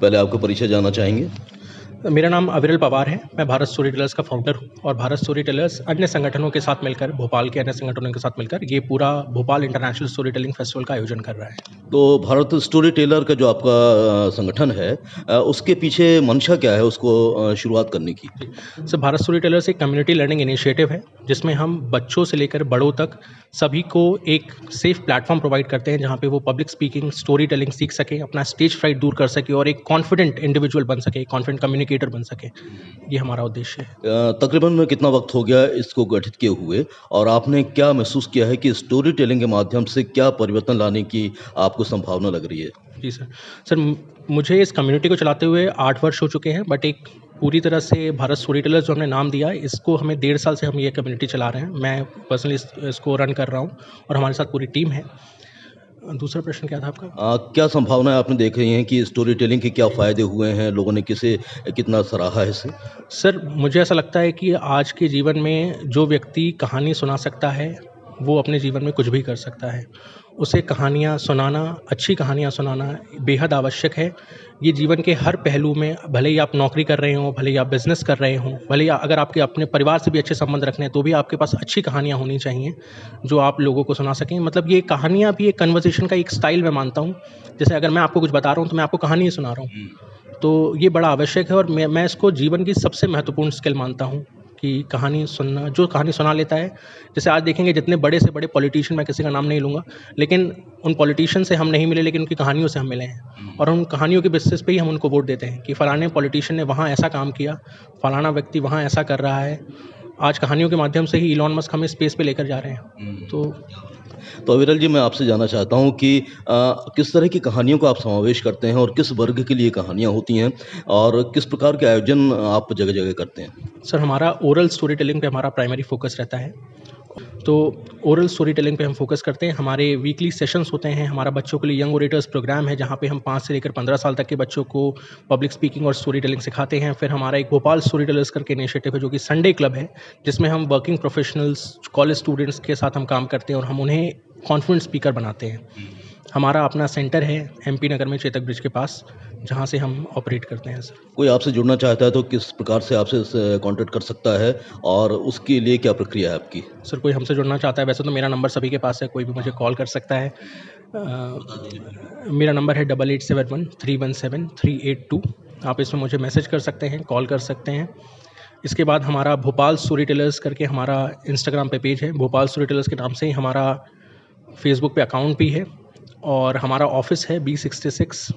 पहले आपका परिचय जानना चाहेंगे? मेरा नाम अविरल पवार है। मैं भारत स्टोरी टेलर्स का फाउंडर हूँ और भारत स्टोरी टेलर्स अन्य संगठनों के साथ मिलकर, भोपाल के अन्य संगठनों के साथ मिलकर ये पूरा Bhopal international story telling festival का आयोजन कर रहा है। तो भारत स्टोरी टेलर का जो आपका संगठन है, उसके पीछे मंशा क्या है उसको शुरुआत करने की? सर, भारत स्टोरी टेलर्स एक कम्युनिटी लर्निंग इनिशिएटिव है जिसमें हम बच्चों से लेकर बड़ों तक सभी को एक सेफ प्लेटफॉर्म प्रोवाइड करते हैं जहाँ पे वो पब्लिक स्पीकिंग, स्टोरी टेलिंग सीख सकें, अपना स्टेज फ्राइट दूर कर सके और एक कॉन्फिडेंट इंडिविजुअल बन सके, कॉन्फिडेंट कम्युनिकेटर बन सके। ये हमारा उद्देश्य है। तकरीबन कितना वक्त हो गया इसको गठित किए हुए, और आपने क्या महसूस किया है कि स्टोरी टेलिंग के माध्यम से क्या परिवर्तन लाने की आपको संभावना लग रही है? जी सर। सर, मुझे इस कम्युनिटी को चलाते हुए 8 वर्ष हो चुके हैं, बट एक पूरी तरह से भारत स्टोरी टेलर्स जो हमने नाम दिया, इसको हमें 1.5 साल से हम ये कम्युनिटी चला रहे हैं। मैं पर्सनली इसको रन कर रहा हूँ और हमारे साथ पूरी टीम है। दूसरा प्रश्न क्या था आपका? क्या संभावनाएं आपने देख रही हैं कि स्टोरी टेलिंग के क्या फ़ायदे हुए हैं, लोगों ने किसे कितना सराहा है इसे? सर, मुझे ऐसा लगता है कि आज के जीवन में जो व्यक्ति कहानी सुना सकता है, वो अपने जीवन में कुछ भी कर सकता है। उसे कहानियाँ सुनाना, अच्छी कहानियाँ सुनाना बेहद आवश्यक है। ये जीवन के हर पहलू में, भले ही आप नौकरी कर रहे हों, भले ही आप बिज़नेस कर रहे हों, भले ही अगर आपके अपने परिवार से भी अच्छे संबंध रखने हैं, तो भी आपके पास अच्छी कहानियाँ होनी चाहिए, जो आप लोगों को सुना सकें। मतलब ये कहानियाँ भी एक कन्वर्सेशन का एक स्टाइल मैं मानता हूँ। जैसे अगर मैं आपको कुछ बता रहा हूँ, तो मैं आपको कहानी ही सुना रहा हूँ। तो ये बड़ा आवश्यक है और मैं इसको जीवन की सबसे महत्वपूर्ण स्किल मानता हूँ कि कहानी सुनना, जो कहानी सुना लेता है। जैसे आज देखेंगे जितने बड़े से बड़े पॉलिटिशियन, मैं किसी का नाम नहीं लूँगा, लेकिन उन पॉलिटिशियन से हम नहीं मिले, लेकिन उनकी कहानियों से हम मिले हैं और उन कहानियों के बेसिस पे ही हम उनको वोट देते हैं कि फलाने पॉलिटिशियन ने वहाँ ऐसा काम किया, फलाना व्यक्ति वहाँ ऐसा कर रहा है। आज कहानियों के माध्यम से ही इलॉन मस्क हमें स्पेस पे लेकर जा रहे हैं। तो अविरल जी, मैं आपसे जानना चाहता हूँ कि किस तरह की कहानियों का आप समावेश करते हैं और किस वर्ग के लिए कहानियाँ होती हैं, और किस प्रकार के आयोजन आप जगह-जगह करते हैं? सर, हमारा ओरल स्टोरी टेलिंग पे हमारा प्राइमरी फोकस रहता है। तो ओरल स्टोरी टेलिंग पे हम फोकस करते हैं। हमारे वीकली सेशंस होते हैं। हमारा बच्चों के लिए यंग ओरेटर्स प्रोग्राम है जहाँ पे हम 5 से लेकर 15 साल तक के बच्चों को पब्लिक स्पीकिंग और स्टोरी टेलिंग सिखाते हैं। फिर हमारा एक भोपाल स्टोरी टेलर्स करके इनिशिएटिव है जो कि संडे क्लब है, जिसमें हम वर्किंग प्रोफेशनल्स, कॉलेज स्टूडेंट्स के साथ हम काम करते हैं और हम उन्हें कॉन्फिडेंट स्पीकर बनाते हैं। हमारा अपना सेंटर है एमपी नगर में, चेतक ब्रिज के पास, जहाँ से हम ऑपरेट करते हैं सर। कोई आपसे जुड़ना चाहता है तो किस प्रकार से आपसे कॉन्टैक्ट कर सकता है, और उसके लिए क्या प्रक्रिया है आपकी? सर, कोई हमसे जुड़ना चाहता है, वैसे तो मेरा नंबर सभी के पास है, कोई भी मुझे कॉल कर सकता है। मेरा नंबर है 8871317382। आप इसमें मुझे मैसेज कर सकते हैं, कॉल कर सकते हैं। इसके बाद हमारा भोपाल स्टोरी टेलर्स करके हमारा इंस्टाग्राम पे पेज है। भोपाल स्टोरी टेलर्स के नाम से ही हमारा फेसबुक पे अकाउंट भी है और हमारा ऑफिस है B66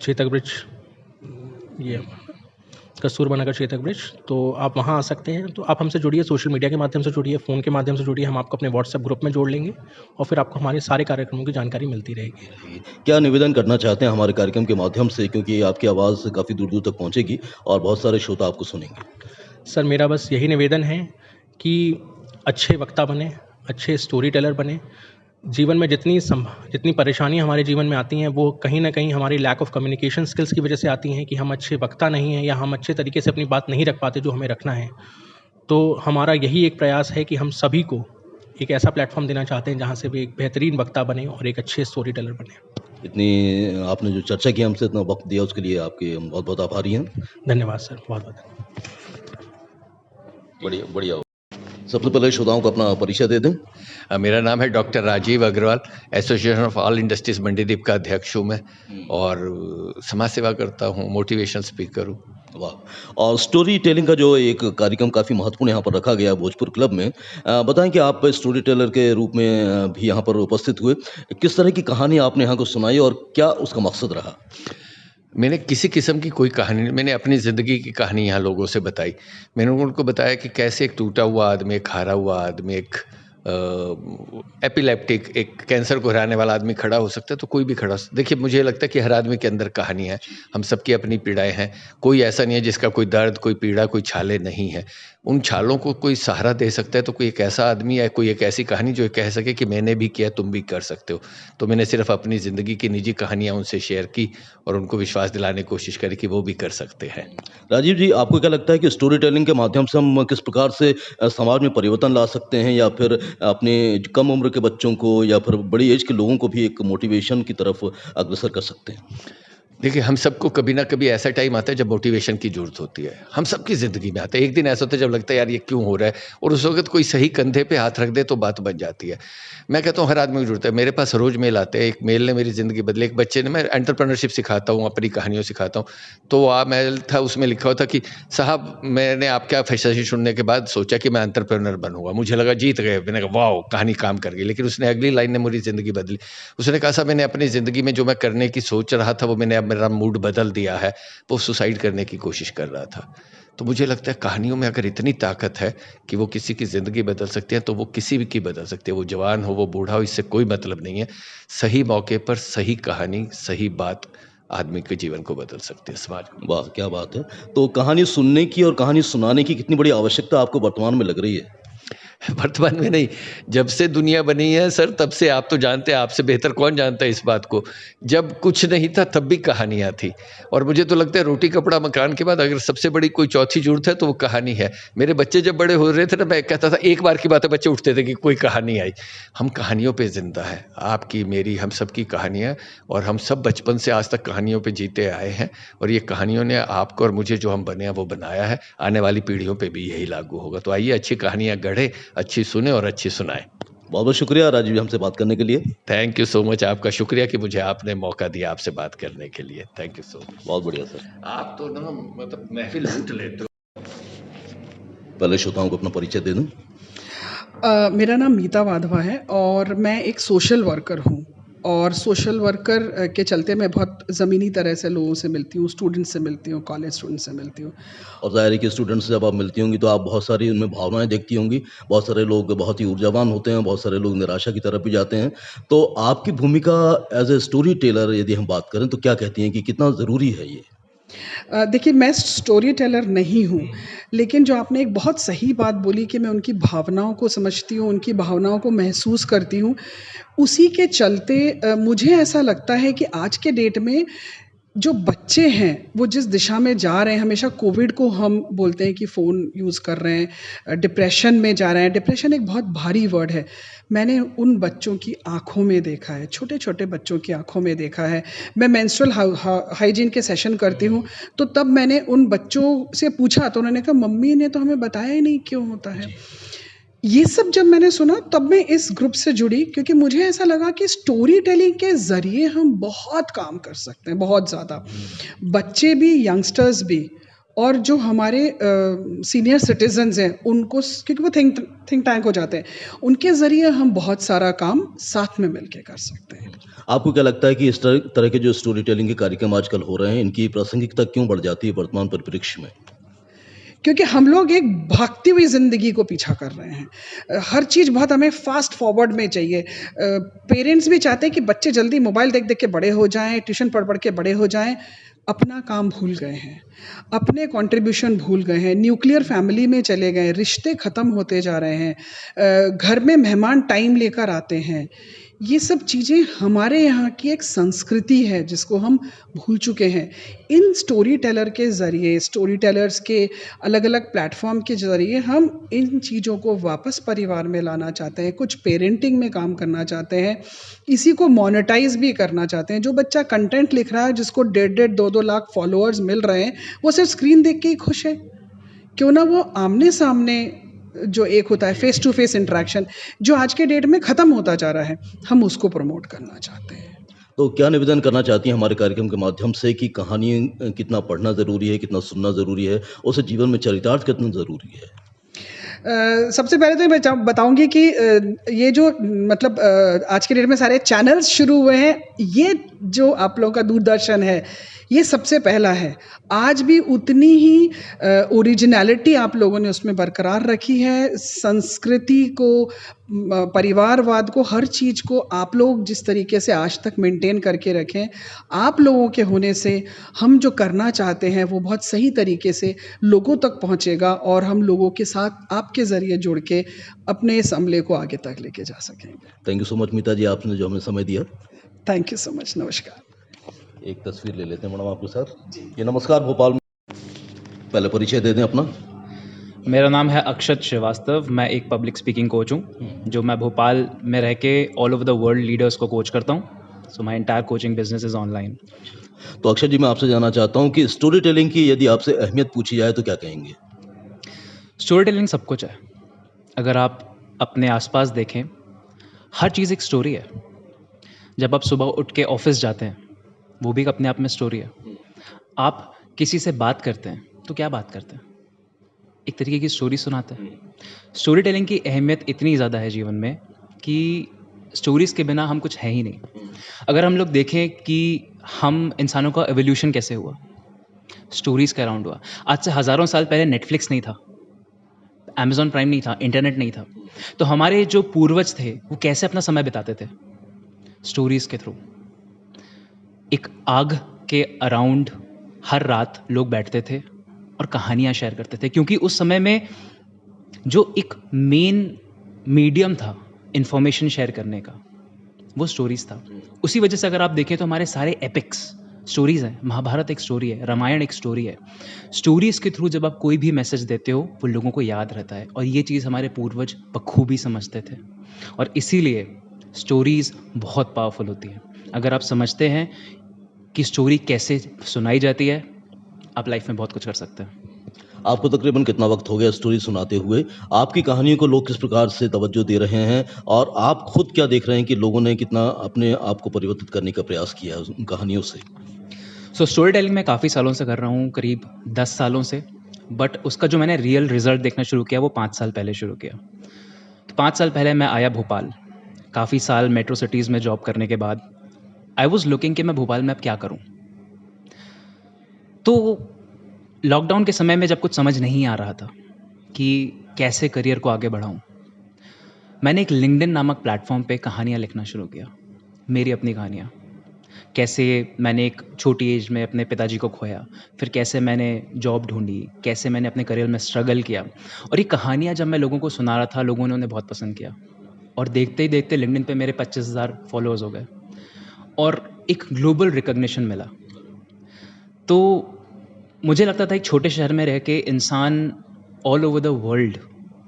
चेतक ब्रिज, ये कस्तूरबा नगर चेतक ब्रिज। तो आप वहाँ आ सकते हैं। तो आप हमसे जुड़िए, सोशल मीडिया के माध्यम से जुड़िए, फ़ोन के माध्यम से जुड़िए, हम आपको अपने व्हाट्सएप ग्रुप में जोड़ लेंगे और फिर आपको हमारे सारे कार्यक्रमों की जानकारी मिलती रहेगी। क्या निवेदन करना चाहते हैं हमारे कार्यक्रम के माध्यम से, क्योंकि आपकी आवाज़ काफ़ी दूर-दूर तक पहुँचेगी और बहुत सारे श्रोता आपको सुनेंगे? सर, मेरा बस यही निवेदन है कि अच्छे वक्ता बने, अच्छे स्टोरी टेलर बने। जीवन में जितनी परेशानियाँ हमारे जीवन में आती हैं, वो कहीं न कहीं हमारी लैक ऑफ कम्युनिकेशन स्किल्स की वजह से आती हैं कि हम अच्छे वक्ता नहीं हैं या हम अच्छे तरीके से अपनी बात नहीं रख पाते जो हमें रखना है। तो हमारा यही एक प्रयास है कि हम सभी को एक ऐसा प्लेटफ़ॉर्म देना चाहते हैं जहाँ से वे एक बेहतरीन वक्ता बने और एक अच्छे स्टोरी टेलर बने। इतनी आपने जो चर्चा की, हमसे इतना वक़्त दिया, उसके लिए आपके हम बहुत-बहुत आभारी हैं। धन्यवाद सर, बहुत-बहुत। बढ़िया, बढ़िया। सबसे पहले श्रोताओं को अपना परिचय दे दें। मेरा नाम है doctor Rajiv Agarwal, association of all industries Mandideep का अध्यक्ष हूँ मैं और समाज सेवा करता हूँ, मोटिवेशनल स्पीकर हूँ। वाह! और स्टोरी टेलिंग का जो एक कार्यक्रम काफ़ी महत्वपूर्ण यहाँ पर रखा गया भोजपुर क्लब में। बताएँ कि आप स्टोरी टेलर के रूप में भी यहाँ पर उपस्थित हुए। किस तरह की कहानी आपने यहाँ को सुनाई और क्या उसका मकसद रहा? मैंने किसी किस्म की कोई कहानी नहीं, मैंने अपनी ज़िंदगी की कहानी यहाँ लोगों से बताई। मैंने उनको बताया कि कैसे एक टूटा हुआ आदमी, एक हारा हुआ आदमी, एक एपिलेप्टिक, एक कैंसर को हराने वाला आदमी खड़ा हो सकता है, तो कोई भी खड़ा हो सकता है। देखिए, मुझे लगता है कि हर आदमी के अंदर कहानी है, हम सबकी अपनी पीड़ाएँ हैं। कोई ऐसा नहीं है जिसका कोई दर्द, कोई पीड़ा, कोई छाले नहीं है। उन छालों को कोई सहारा दे सकता है तो कोई एक ऐसा आदमी या कोई एक ऐसी कहानी जो कह सके कि मैंने भी किया, तुम भी कर सकते हो। तो मैंने सिर्फ अपनी ज़िंदगी की निजी कहानियाँ उनसे शेयर की और उनको विश्वास दिलाने की कोशिश करी कि वो भी कर सकते हैं। राजीव जी, आपको क्या लगता है कि स्टोरी टेलिंग के माध्यम से हम किस प्रकार से समाज में परिवर्तन ला सकते हैं, या फिर अपने कम उम्र के बच्चों को या फिर बड़ी एज के लोगों को भी एक मोटिवेशन की तरफ अग्रसर कर सकते हैं? देखिए, हम सबको कभी ना कभी ऐसा टाइम आता है जब मोटिवेशन की ज़रूरत होती है। हम सबकी ज़िंदगी में आता है। एक दिन ऐसा होता है जब लगता है यार ये क्यों हो रहा है, और उस वक़्त कोई सही कंधे पे हाथ रख दे तो बात बन जाती है। मैं कहता हूँ हर आदमी को ज़रूरत है। मेरे पास रोज़ मेल आते हैं। एक मेल ने मेरी ज़िंदगी बदली। एक बच्चे ने, मैं एंटरप्रेन्योरशिप सिखाता हूँ, अपनी कहानियाँ सिखाता हूँ। तो मेल था, उसमें लिखा हुआ था कि साहब, मैंने आपका सजेशन सुनने के बाद सोचा कि मैं एंटरप्रेन्योर बनूँगा। मुझे लगा जीत गए। मैंने कहा वाओ! कहानी काम कर गई। लेकिन उसने अगली लाइन ने मेरी ज़िंदगी बदली। उसने कहा साहब, मैंने अपनी ज़िंदगी में जो मैं करने की सोच रहा था वो मैंने, अब मेरा मूड बदल दिया है। वो सुसाइड करने की कोशिश कर रहा था। तो मुझे लगता है कहानियों में अगर इतनी ताकत है कि वो किसी की ज़िंदगी बदल सकती है, तो वो किसी भी की बदल सकती है। वो जवान हो, वो बूढ़ा हो, इससे कोई मतलब नहीं है। सही मौके पर सही कहानी, सही बात आदमी के जीवन को बदल सकती है, समाज को। वाह! क्या बात है। तो कहानी सुनने की और कहानी सुनाने की कितनी बड़ी आवश्यकता आपको वर्तमान में लग रही है? वर्तमान में नहीं, जब से दुनिया बनी है सर, तब से। आप तो जानते हैं, आपसे बेहतर कौन जानता है इस बात को। जब कुछ नहीं था तब भी कहानियाँ थी, और मुझे तो लगता है रोटी कपड़ा मकान के बाद अगर सबसे बड़ी कोई चौथी ज़रूरत है तो वो कहानी है। मेरे बच्चे जब बड़े हो रहे थे ना, मैं कहता था, एक बार की बात है, बच्चे उठते थे कि कोई कहानी आई। हम कहानियों पे ज़िंदा है, आपकी, मेरी, हम सबकी कहानियाँ, और हम सब बचपन से आज तक कहानियों पे जीते आए हैं, और ये कहानियों ने आपको और मुझे जो हम बने हैं वो बनाया है। आने वाली पीढ़ियों पे भी यही लागू होगा। तो आइए अच्छी कहानियाँ गढ़ें, अच्छी सुने और अच्छी सुनाएँ। बहुत-बहुत शुक्रिया राजीव जी हमसे बात करने के लिए। Thank you so much. आपका शुक्रिया कि मुझे आपने मौका दिया आपसे बात करने के लिए। Thank you so much. बहुत बढ़िया सर। आप तो ना मतलब महफ़िल लूट लेते हो। पहले श्रोताओं को अपना परिचय दे दूँ। मेरा नाम मीता वाधवा है और मैं एक सोशल वर्कर हूँ, और सोशल वर्कर के चलते मैं बहुत ज़मीनी तरह से लोगों से मिलती हूँ, स्टूडेंट से मिलती हूँ, कॉलेज स्टूडेंट से मिलती हूँ। और ज़ाहिर है कि स्टूडेंट्स से जब आप मिलती होंगी तो आप बहुत सारी उनमें भावनाएँ देखती होंगी। बहुत सारे लोग बहुत ही ऊर्जावान होते हैं, बहुत सारे लोग निराशा की तरफ भी जाते हैं। तो आपकी भूमिका एज़ ए स्टोरी टेलर यदि हम बात करें तो क्या कहती हैं कि कितना ज़रूरी है ये? देखिए, मैं स्टोरी टेलर नहीं हूँ, लेकिन जो आपने एक बहुत सही बात बोली कि मैं उनकी भावनाओं को समझती हूँ, उनकी भावनाओं को महसूस करती हूँ, उसी के चलते मुझे ऐसा लगता है कि आज के डेट में जो बच्चे हैं, वो जिस दिशा में जा रहे हैं, हमेशा कोविड को हम बोलते हैं कि फ़ोन यूज़ कर रहे हैं, डिप्रेशन में जा रहे हैं। डिप्रेशन एक बहुत भारी वर्ड है। मैंने उन बच्चों की आँखों में देखा है, छोटे-छोटे बच्चों की आँखों में देखा है। मैं मेंस्ट्रुअल हाइजीन के सेशन करती हूँ, तो तब मैंने उन बच्चों से पूछा, तो उन्होंने कहा, "मम्मी ने तो हमें बताया ही नहीं क्यों होता है।" ये सब जब मैंने सुना, तब मैं इस ग्रुप से जुड़ी, क्योंकि मुझे ऐसा लगा कि स्टोरी टेलिंग के ज़रिए हम बहुत काम कर सकते हैं, बहुत ज़्यादा। बच्चे भी, यंगस्टर्स भी, और जो हमारे सीनियर सिटीज़न्स हैं, उनको क्योंकि वो थिंक टैंक हो जाते हैं, उनके ज़रिए हम बहुत सारा काम साथ में मिल के कर सकते हैं। आपको क्या लगता है कि इस तरह के जो स्टोरी टेलिंग के कार्यक्रम आजकल हो रहे हैं, इनकी प्रासंगिकता क्यों बढ़ जाती है वर्तमान परिप्रेक्ष्य में? क्योंकि हम लोग एक भागती हुई ज़िंदगी को पीछा कर रहे हैं। हर चीज़ बहुत हमें फ़ास्ट फॉरवर्ड में चाहिए। पेरेंट्स भी चाहते हैं कि बच्चे जल्दी मोबाइल देख-देख के बड़े हो जाएँ, ट्यूशन पढ़-पढ़ के बड़े हो जाएँ। अपना काम भूल गए हैं, अपने कंट्रीब्यूशन भूल गए हैं, न्यूक्लियर फैमिली में चले गए, रिश्ते ख़त्म होते जा रहे हैं। घर में मेहमान टाइम लेकर आते हैं। ये सब चीज़ें हमारे यहाँ की एक संस्कृति है जिसको हम भूल चुके हैं। इन स्टोरी टेलर के ज़रिए, स्टोरी टेलर्स के अलग-अलग प्लेटफ़ॉर्म के ज़रिए हम इन चीज़ों को वापस परिवार में लाना चाहते हैं। कुछ पेरेंटिंग में काम करना चाहते हैं, इसी को मोनेटाइज़ भी करना चाहते हैं। जो बच्चा कंटेंट लिख रहा है, जिसको 1.5 2-2 लाख फॉलोअर्स मिल रहे हैं, वो सिर्फ़ स्क्रीन देख के ही खुश है। क्यों ना वो आमने-सामने जो एक होता है फेस टू फेस इंटरेक्शन, जो आज के डेट में ख़त्म होता जा रहा है, हम उसको प्रमोट करना चाहते हैं। तो क्या निवेदन करना चाहती हैं हमारे कार्यक्रम के माध्यम से कि कहानी कितना पढ़ना ज़रूरी है, कितना सुनना ज़रूरी है, उसे जीवन में चरितार्थ कितना ज़रूरी है? सबसे पहले तो मैं बताऊँगी कि ये जो मतलब आज के डेट में सारे चैनल्स शुरू हुए हैं, ये जो आप लोगों का दूरदर्शन है, ये सबसे पहला है। आज भी उतनी ही ओरिजिनैलिटी आप लोगों ने उसमें बरकरार रखी है। संस्कृति को, परिवारवाद को, हर चीज़ को आप लोग जिस तरीके से आज तक मेंटेन करके रखें, आप लोगों के होने से हम जो करना चाहते हैं वो बहुत सही तरीके से लोगों तक पहुँचेगा, और हम लोगों के साथ आपके ज़रिए जुड़ के अपने इस अमले को आगे तक लेके जा सकेंगे। थैंक यू सो मच मीता जी, आपने जो हमें समय दिया। Thank you so much. नमस्कार। एक तस्वीर ले लेते हैं मैडम आपके साथ। जी नमस्कार, भोपाल में पहले परिचय दे दें अपना। मेरा नाम है अक्षत श्रीवास्तव। मैं एक पब्लिक स्पीकिंग कोच हूँ, जो मैं भोपाल में रह के all over the world leaders को कोच करता हूँ। So my entire coaching business is online. तो अक्षय जी, मैं आपसे जानना चाहता हूँ कि स्टोरी टेलिंग की यदि आपसे अहमियत पूछी जाए तो क्या कहेंगे? स्टोरी टेलिंग सब कुछ है। अगर आप अपने आसपास देखें, हर चीज़ एक स्टोरी है। जब आप सुबह उठ के ऑफिस जाते हैं, वो भी एक अपने आप में स्टोरी है। आप किसी से बात करते हैं, तो क्या बात करते हैं? एक तरीके की स्टोरी सुनाते हैं। स्टोरी टेलिंग की अहमियत इतनी ज़्यादा है जीवन में कि स्टोरीज़ के बिना हम कुछ है ही नहीं। अगर हम लोग देखें कि हम इंसानों का एवोल्यूशन कैसे हुआ, स्टोरीज़ के अराउंड हुआ। आज से हज़ारों साल पहले नेटफ्लिक्स नहीं था, अमेज़न प्राइम नहीं था, इंटरनेट नहीं था। तो हमारे जो पूर्वज थे, वो कैसे अपना समय बिताते थे? स्टोरीज़ के थ्रू। एक आग के अराउंड हर रात लोग बैठते थे और कहानियाँ शेयर करते थे, क्योंकि उस समय में जो एक मेन मीडियम था इन्फॉर्मेशन शेयर करने का, वो स्टोरीज़ था। उसी वजह से अगर आप देखें तो हमारे सारे एपिक्स स्टोरीज़ हैं। महाभारत एक स्टोरी है, रामायण एक स्टोरी है। स्टोरीज़ के थ्रू जब आप कोई भी मैसेज देते हो, वो लोगों को याद रहता है, और ये चीज़ हमारे पूर्वज बखूबी समझते थे। और इसीलिए स्टोरीज़ बहुत पावरफुल होती हैं। अगर आप समझते हैं कि स्टोरी कैसे सुनाई जाती है, आप लाइफ में बहुत कुछ कर सकते हैं। आपको तकरीबन कितना वक्त हो गया स्टोरी सुनाते हुए? आपकी कहानियों को लोग किस प्रकार से तवज्जो दे रहे हैं और आप खुद क्या देख रहे हैं कि लोगों ने कितना अपने आप को परिवर्तित करने का प्रयास किया है उन कहानियों से? सो स्टोरी टेलिंग मैं काफ़ी सालों से कर रहा हूँ, करीब 10 सालों से। बट उसका जो मैंने रियल रिजल्ट देखना शुरू किया, वो 5 साल पहले शुरू किया। तो 5 साल पहले मैं आया भोपाल। काफ़ी साल मेट्रो सिटीज़ में जॉब करने के बाद आई वॉज़ लुकिंग कि मैं भोपाल में अब क्या करूँ। तो लॉकडाउन के समय में जब कुछ समझ नहीं आ रहा था कि कैसे करियर को आगे बढ़ाऊँ, मैंने एक लिंक्डइन नामक प्लेटफॉर्म पे कहानियाँ लिखना शुरू किया। मेरी अपनी कहानियाँ। कैसे मैंने एक छोटी एज में अपने पिताजी को खोया, फिर कैसे मैंने जॉब ढूंढी, कैसे मैंने अपने करियर में स्ट्रगल किया। और ये कहानियाँ जब मैं लोगों को सुना रहा था, लोगों ने उन्हें बहुत पसंद किया। और देखते ही देखते लिंक्डइन पे मेरे 25,000 फॉलोअर्स हो गए और एक ग्लोबल रिकग्निशन मिला। तो मुझे लगता था एक छोटे शहर में रह के इंसान all over the world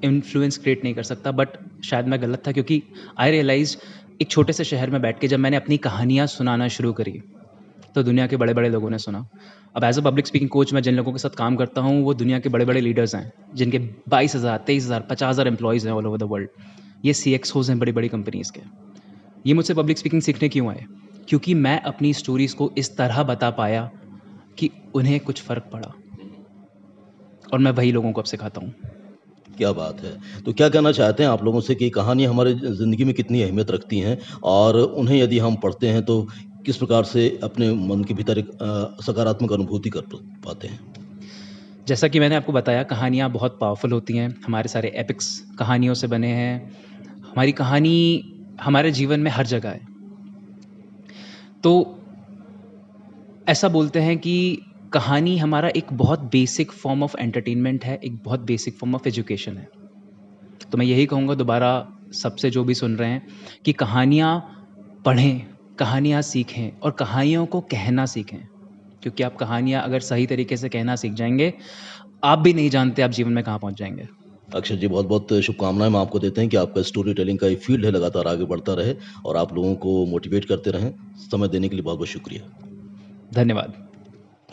influence create नहीं कर सकता, बट शायद मैं गलत था, क्योंकि आई रियलाइज एक छोटे से शहर में बैठ के जब मैंने अपनी कहानियाँ सुनाना शुरू करी, तो दुनिया के बड़े बड़े लोगों ने सुना। अब as a public speaking coach मैं जिन लोगों के साथ काम करता हूँ, वो दुनिया के बड़े बड़े लीडर्स हैं, जिनके 22,000, 23,000, 50,000 एम्प्लॉयज़ हैं ऑल ओवर द वर्ल्ड। ये CXOs हैं बड़ी बड़ी कंपनीज़ के। ये मुझसे पब्लिक स्पीकिंग सीखने क्यों आए? क्योंकि मैं अपनी स्टोरीज़ को इस तरह बता पाया कि उन्हें कुछ फ़र्क पड़ा, और मैं वही लोगों को अब सिखाता हूँ। क्या बात है! तो क्या कहना चाहते हैं आप लोगों से कि कहानी हमारे ज़िंदगी में कितनी अहमियत रखती हैं और उन्हें यदि हम पढ़ते हैं तो किस प्रकार से अपने मन के भीतर एक सकारात्मक अनुभूति कर प पाते हैं? जैसा कि मैंने आपको बताया, कहानियाँ बहुत पावरफुल होती हैं। हमारे सारे एपिक्स कहानियों से बने हैं। हमारी कहानी हमारे जीवन में हर जगह है। तो ऐसा बोलते हैं कि कहानी हमारा एक बहुत बेसिक फॉर्म ऑफ एंटरटेनमेंट है, एक बहुत बेसिक फॉर्म ऑफ एजुकेशन है। तो मैं यही कहूँगा दोबारा सबसे, जो भी सुन रहे हैं, कि कहानियाँ पढ़ें, कहानियाँ सीखें और कहानियों को कहना सीखें। क्योंकि आप कहानियाँ अगर सही तरीके से कहना सीख जाएँगे, आप भी नहीं जानते आप जीवन में कहाँ पहुँच जाएँगे। अक्षय जी, बहुत-बहुत शुभकामनाएँ हम आपको देते हैं कि आपका स्टोरी टेलिंग का ये फ़ील्ड है लगातार आगे बढ़ता रहे और आप लोगों को मोटिवेट करते रहें। समय देने के लिए बहुत-बहुत शुक्रिया। धन्यवाद।